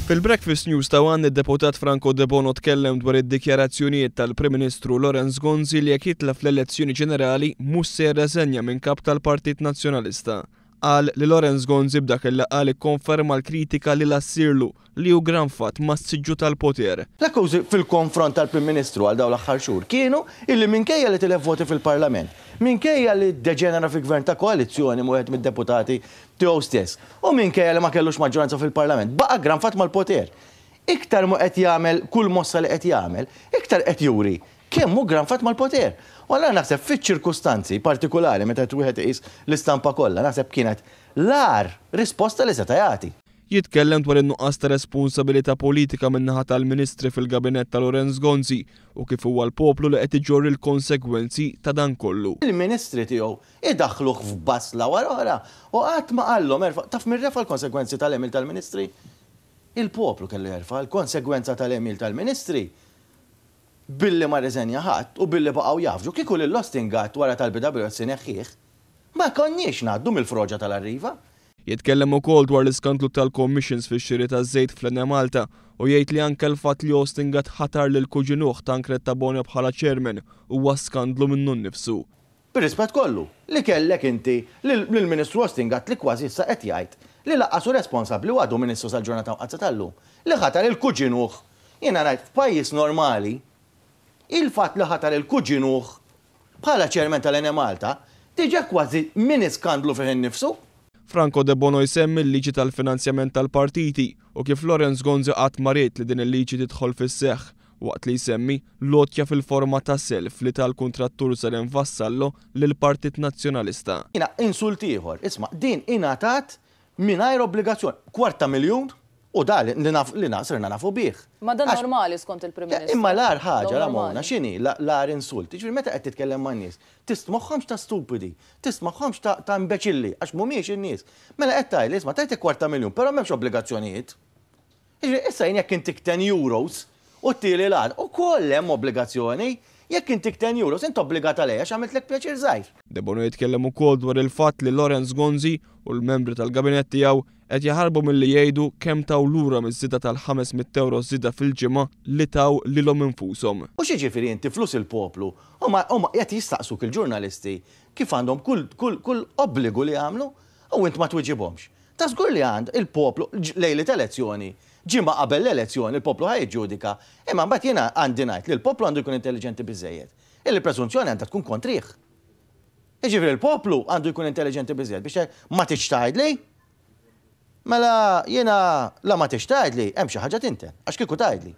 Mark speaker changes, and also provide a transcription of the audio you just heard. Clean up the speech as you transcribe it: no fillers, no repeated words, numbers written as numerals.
Speaker 1: Fil-Breakfast News ta' għan id-deputat Franco De Bono tkellem dwar id-dikjarazzjonijiet tal-Prim Ministru Lorenz Gonzi li jekk jitlef fl-elezzjoni ġenerali mhux se jirreżenja minn kap tal-Partit Nazzjonalista. Qal li Lorenz Gonzi b'dak il-laqgħa ikkonferma l-kritika li lassirlu li hu granfat mas-siġġu tal-poter.
Speaker 2: L-akkużi fil-konfront tal-Prim Ministru għal dawn l-aħħar xhur kienu illi minkejja li tilef voti fil-Parlament, minkejja li deġenera fi gvern ta' koalizzjoni wieħed mid-deputati tiegħu stess, u minkejja li ma kellux maġġoranza fil-Parlament, baqa' granfat mal-poter. Iktar mu qed jagħmel kull mossa li qed jagħmel, iktar qed juri kemm hu granfat mal-poter. U allura naħseb fiċ-ċirkustanzi partikolari meta wieħed iqis l-istampa kollha, naħseb kienet l-ar risposta li seta' jagħti.
Speaker 1: Jitkellem dwar in-nuqqas ta' responsabilità politika min-naħa tal-Ministri fil-Gabinett ta' Lorenz Gonzi u kif huwa l-poplu li qed iġorri l-konsegwenzi ta' dan kollu.
Speaker 2: Il-Ministri tiegħu idaħħluh f'bassla wara u qatt ma qallhom taf mirrefa l-konsegwenzi tal-emil tal-Ministri. Il-poplu kellu jerfa' l-konsegwenza tal-emil tal-Ministri billi ma reżenja ħadd u billi baqgħu jafġu kieku lill-Ostingat wara tal-BWS neħħieħ ma konniex ngħaddu mill-froġa tal-arriva.
Speaker 1: Jitkellem ukoll dwar l-iskandlu tal-commissions fix-xiri taż-żejt fl-Enja Malta u jgħid li anke l-fatt li Ostingat ħatar lil kuġinuh Tancred Tabone bħala chairman huwa skandlu minnu nnifsu.
Speaker 2: Bir-rispett kollu, li kellek inti lill-Ministru Ostingat li kważi issa qed jgħid li laqqasu responsabbli u għadu Ministru sal-ġurnata qazza tal-lum li ħatar il-kuġinuh. Jiena ngħid f'pajjiż normali il-fatt li ħatar il-kuġinuh bħala chairman tal-Enja Malta diġà kważi min iskandlu fih innifsu.
Speaker 1: Franco De Bono jsemmi l-liġi tal-finanzjament tal-partiti u kif Lorenz Gonzi qatt mariet li din il-liġi tidħol fis-seħħ waqt li jsemmi lotja fil-forma ta' self li tal-kuntrattur sar invassallo lill-Partit Nazzjonalista.
Speaker 2: Jiena insult ieħor, isma' din ingħatat mingħajr obbligazzjoni, $250,000 u da li nasrna nafu bih.
Speaker 3: Ma dan normali skont il-Prim Ministru.
Speaker 2: Imma l-ar ħaġa Ramona x'inhi l-ar insulti, ġifieri meta qed titkellem man-nies, tismagħhomx ta' stupidi, tismagħhomx ta' imbeċilli għax mhumiex in-nies. Mela qed tgħidli isma' tajtek $250,000, però m'hemmx obbligazzjonijiet. Jiġri issa jien jekk intik €10 u t-tieli l-għad ukoll hemm obbligazzjoni, jekk intik €10 int obbligat għalejha għamiltlek pjaċir żgħir.
Speaker 1: De Bono jitkellem ukoll dwar il-fatt li Lorenz Gonzi u l-membri tal-Gabinett tiegħu qed jaħarbu milli jgħidu kemm taw lura miż-żieda tal-€500 żieda fil-ġimgħa li taw lilhom infushom.
Speaker 2: U x'jiġifieri inti flus il-poplu, huma qed jistaqsuk il-ġurnalisti kif għandhom kull obbligu li jagħmlu u int ma twiġibhomx. Ta' żgur li għand il-poplu lejli elezzjoni, ġimgħa qabel l-elezzjoni il-poplu ħajġġudika, imma mbagħad jiena għandi ngħid li l-poplu għandu jkun intelligenti biżżejjed. Il-preżunzjoni għandha tkun kontrih. Jiġifieri il-poplu għandu jkun intelligenti biżżejjed biex ma tiġ tgħidli. Mela jiena la ma tix tgħidli hemm xi ħaġa tinten, għax kieku tgħidli.